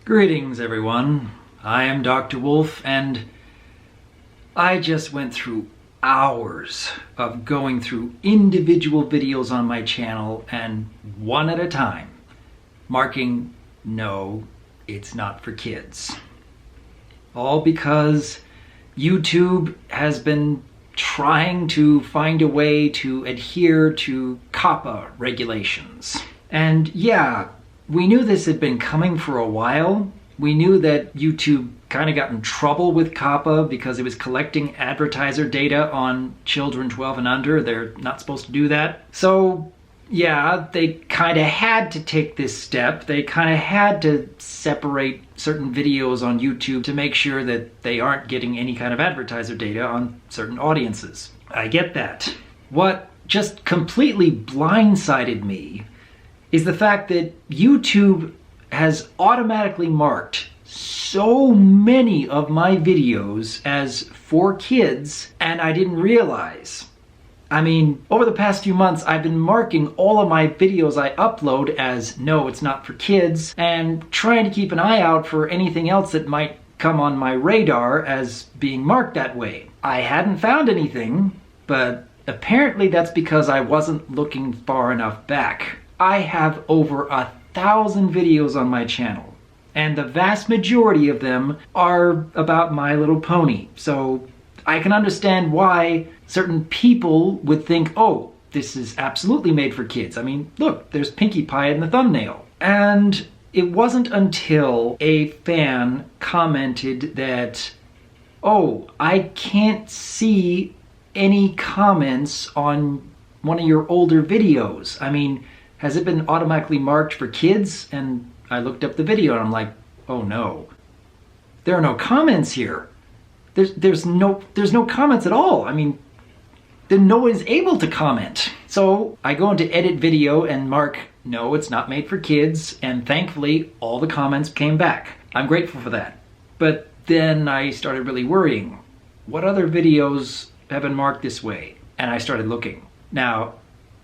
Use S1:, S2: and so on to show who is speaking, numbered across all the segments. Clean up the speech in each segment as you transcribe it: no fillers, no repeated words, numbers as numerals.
S1: Greetings, everyone. I am Dr. Wolf, and I just went through hours of going through individual videos on my channel and one at a time, marking, no, it's not for kids. All because YouTube has been trying to find a way to adhere to COPPA regulations. And yeah, we knew this had been coming for a while. We knew that YouTube kind of got in trouble with COPPA because it was collecting advertiser data on children 12 and under. They're not supposed to do that. So yeah, they kind of had to take this step. They kind of had to separate certain videos on YouTube to make sure that they aren't getting any kind of advertiser data on certain audiences. I get that. What just completely blindsided me is the fact that YouTube has automatically marked so many of my videos as for kids, and I didn't realize. I mean, over the past few months, I've been marking all of my videos I upload as no, it's not for kids, and trying to keep an eye out for anything else that might come on my radar as being marked that way. I hadn't found anything, but apparently that's because I wasn't looking far enough back. I have over 1,000 videos on my channel, and the vast majority of them are about My Little Pony. So I can understand why certain people would think, oh, this is absolutely made for kids. I mean, look, there's Pinkie Pie in the thumbnail. And it wasn't until a fan commented that, oh, I can't see any comments on one of your older videos. I mean, has it been automatically marked for kids? And I looked up the video and I'm like, oh no, there are no comments here. There's no comments at all. I mean, then no one's able to comment. So I go into edit video and mark, no, it's not made for kids. And thankfully, all the comments came back. I'm grateful for that. But then I started really worrying. What other videos have been marked this way? And I started looking. Now,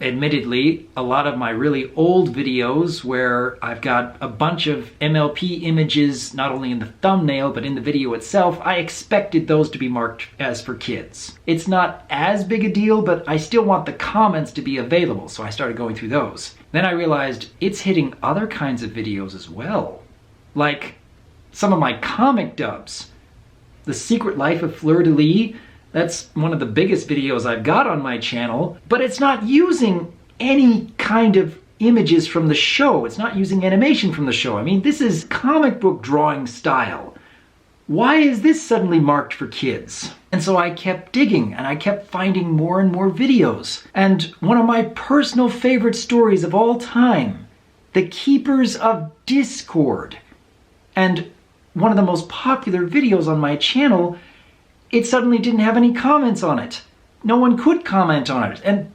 S1: admittedly, a lot of my really old videos where I've got a bunch of MLP images, not only in the thumbnail, but in the video itself, I expected those to be marked as for kids. It's not as big a deal, but I still want the comments to be available, so I started going through those. Then I realized it's hitting other kinds of videos as well. Like some of my comic dubs. The Secret Life of Fleur-de-Lis. That's one of the biggest videos I've got on my channel, but it's not using any kind of images from the show. It's not using animation from the show. I mean, this is comic book drawing style. Why is this suddenly marked for kids? And so I kept digging and I kept finding more and more videos. And one of my personal favorite stories of all time, The Keepers of Discord, and one of the most popular videos on my channel, it suddenly didn't have any comments on it. No one could comment on it. And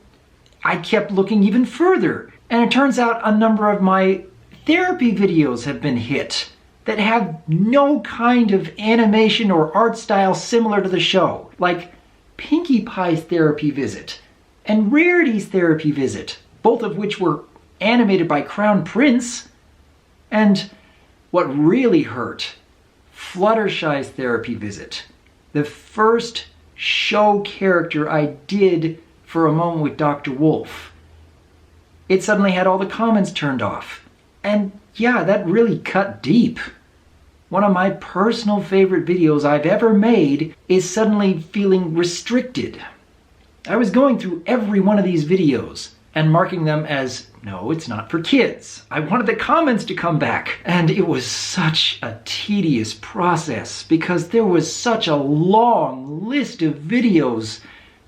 S1: I kept looking even further. And it turns out a number of my therapy videos have been hit that have no kind of animation or art style similar to the show. Like Pinkie Pie's therapy visit and Rarity's therapy visit, both of which were animated by Crown Prince. And what really hurt, Fluttershy's therapy visit. The first show character I did for a moment with Dr. Wolf. It suddenly had all the comments turned off. And yeah, that really cut deep. One of my personal favorite videos I've ever made is suddenly feeling restricted. I was going through every one of these videos and marking them as, no, it's not for kids. I wanted the comments to come back. And it was such a tedious process because there was such a long list of videos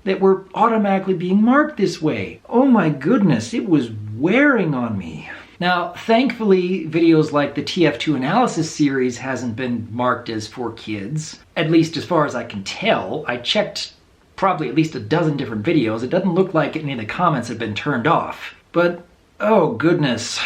S1: that were automatically being marked this way. Oh my goodness, it was wearing on me. Now, thankfully, videos like the TF2 analysis series hasn't been marked as for kids, at least as far as I can tell. I checked probably at least a dozen different videos. It doesn't look like any of the comments have been turned off. But, oh goodness,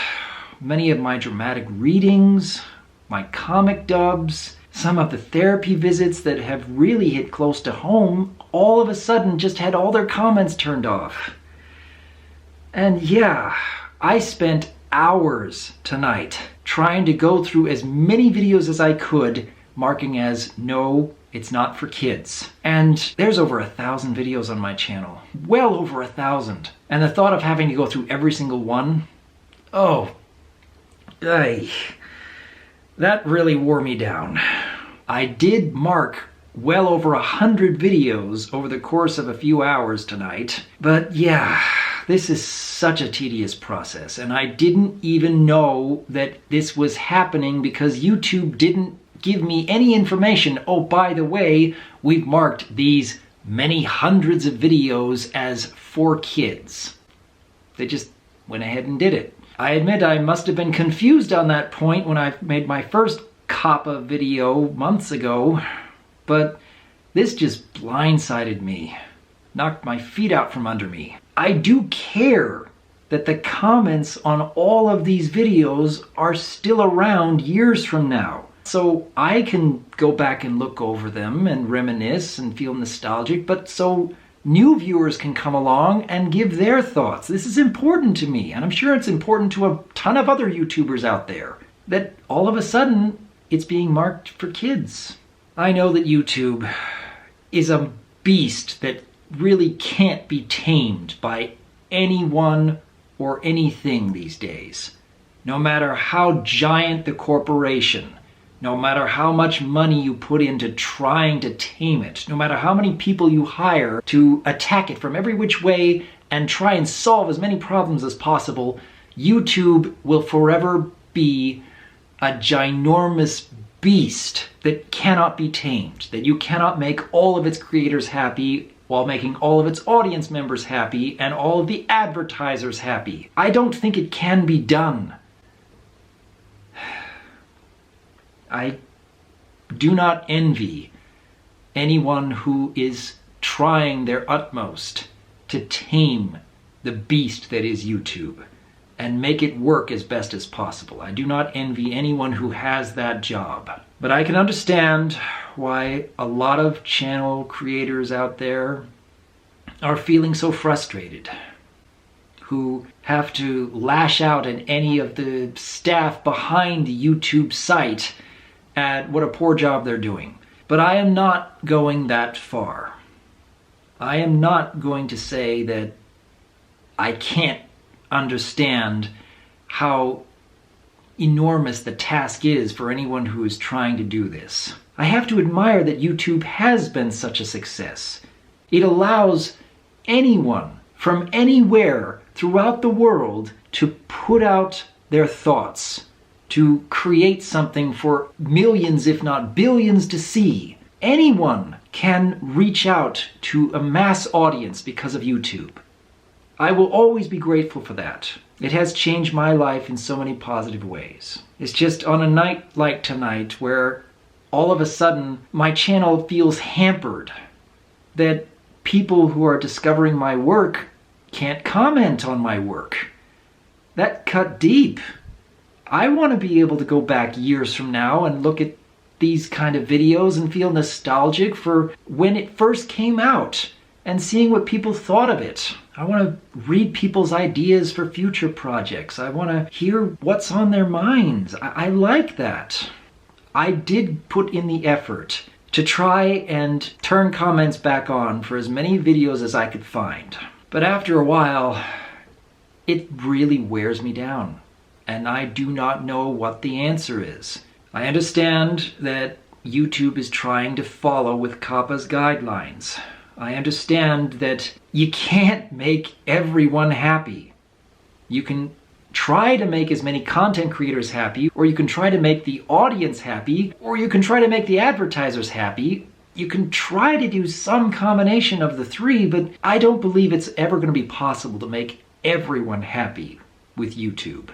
S1: many of my dramatic readings, my comic dubs, some of the therapy visits that have really hit close to home, all of a sudden just had all their comments turned off. And yeah, I spent hours tonight trying to go through as many videos as I could, marking as no, it's not for kids. And there's over 1,000 videos on my channel. Well over 1,000. And the thought of having to go through every single one, oh, that really wore me down. I did mark well over 100 videos over the course of a few hours tonight. But yeah, this is such a tedious process. And I didn't even know that this was happening because YouTube didn't give me any information. Oh, by the way, we've marked these many hundreds of videos as for kids. They just went ahead and did it. I admit I must have been confused on that point when I made my first COPPA video months ago, but this just blindsided me, knocked my feet out from under me. I do care that the comments on all of these videos are still around years from now. So I can go back and look over them and reminisce and feel nostalgic, but so new viewers can come along and give their thoughts. This is important to me, and I'm sure it's important to a ton of other YouTubers out there, that all of a sudden it's being marked for kids. I know that YouTube is a beast that really can't be tamed by anyone or anything these days. No matter how giant the corporation, no matter how much money you put into trying to tame it, no matter how many people you hire to attack it from every which way and try and solve as many problems as possible, YouTube will forever be a ginormous beast that cannot be tamed, that you cannot make all of its creators happy while making all of its audience members happy and all of the advertisers happy. I don't think it can be done. I do not envy anyone who is trying their utmost to tame the beast that is YouTube and make it work as best as possible. I do not envy anyone who has that job. But I can understand why a lot of channel creators out there are feeling so frustrated, who have to lash out at any of the staff behind the YouTube site at what a poor job they're doing. But I am not going that far. I am not going to say that I can't understand how enormous the task is for anyone who is trying to do this. I have to admire that YouTube has been such a success. It allows anyone from anywhere throughout the world to put out their thoughts, to create something for millions, if not billions, to see. Anyone can reach out to a mass audience because of YouTube. I will always be grateful for that. It has changed my life in so many positive ways. It's just on a night like tonight where all of a sudden my channel feels hampered, that people who are discovering my work can't comment on my work. That cut deep. I want to be able to go back years from now and look at these kind of videos and feel nostalgic for when it first came out and seeing what people thought of it. I want to read people's ideas for future projects. I want to hear what's on their minds. I like that. I did put in the effort to try and turn comments back on for as many videos as I could find. But after a while, it really wears me down. And I do not know what the answer is. I understand that YouTube is trying to follow with COPPA's guidelines. I understand that you can't make everyone happy. You can try to make as many content creators happy, or you can try to make the audience happy, or you can try to make the advertisers happy. You can try to do some combination of the three, but I don't believe it's ever going to be possible to make everyone happy with YouTube.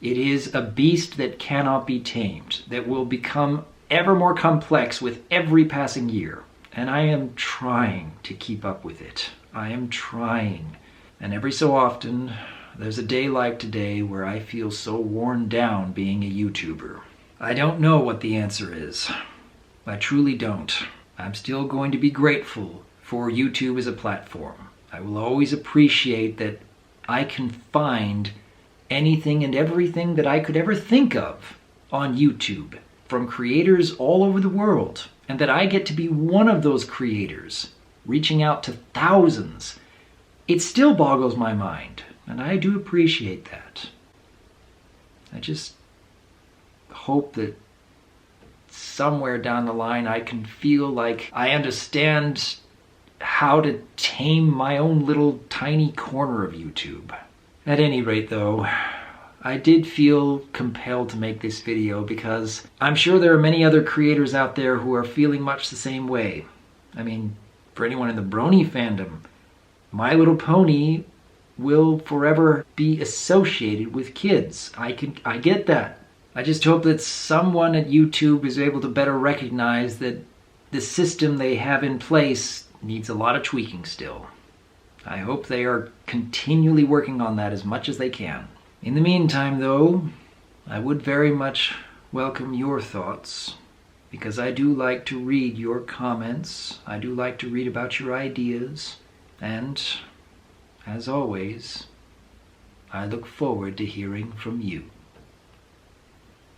S1: It is a beast that cannot be tamed, that will become ever more complex with every passing year. And I am trying to keep up with it. I am trying. And every so often, there's a day like today where I feel so worn down being a YouTuber. I don't know what the answer is. I truly don't. I'm still going to be grateful for YouTube as a platform. I will always appreciate that I can find anything and everything that I could ever think of on YouTube from creators all over the world, and that I get to be one of those creators, reaching out to thousands. It still boggles my mind, and I do appreciate that. I just hope that somewhere down the line I can feel like I understand how to tame my own little tiny corner of YouTube. At any rate though, I did feel compelled to make this video because I'm sure there are many other creators out there who are feeling much the same way. I mean, for anyone in the Brony fandom, My Little Pony will forever be associated with kids. I get that. I just hope that someone at YouTube is able to better recognize that the system they have in place needs a lot of tweaking still. I hope they are continually working on that as much as they can. In the meantime, though, I would very much welcome your thoughts, because I do like to read your comments. I do like to read about your ideas, and as always, I look forward to hearing from you.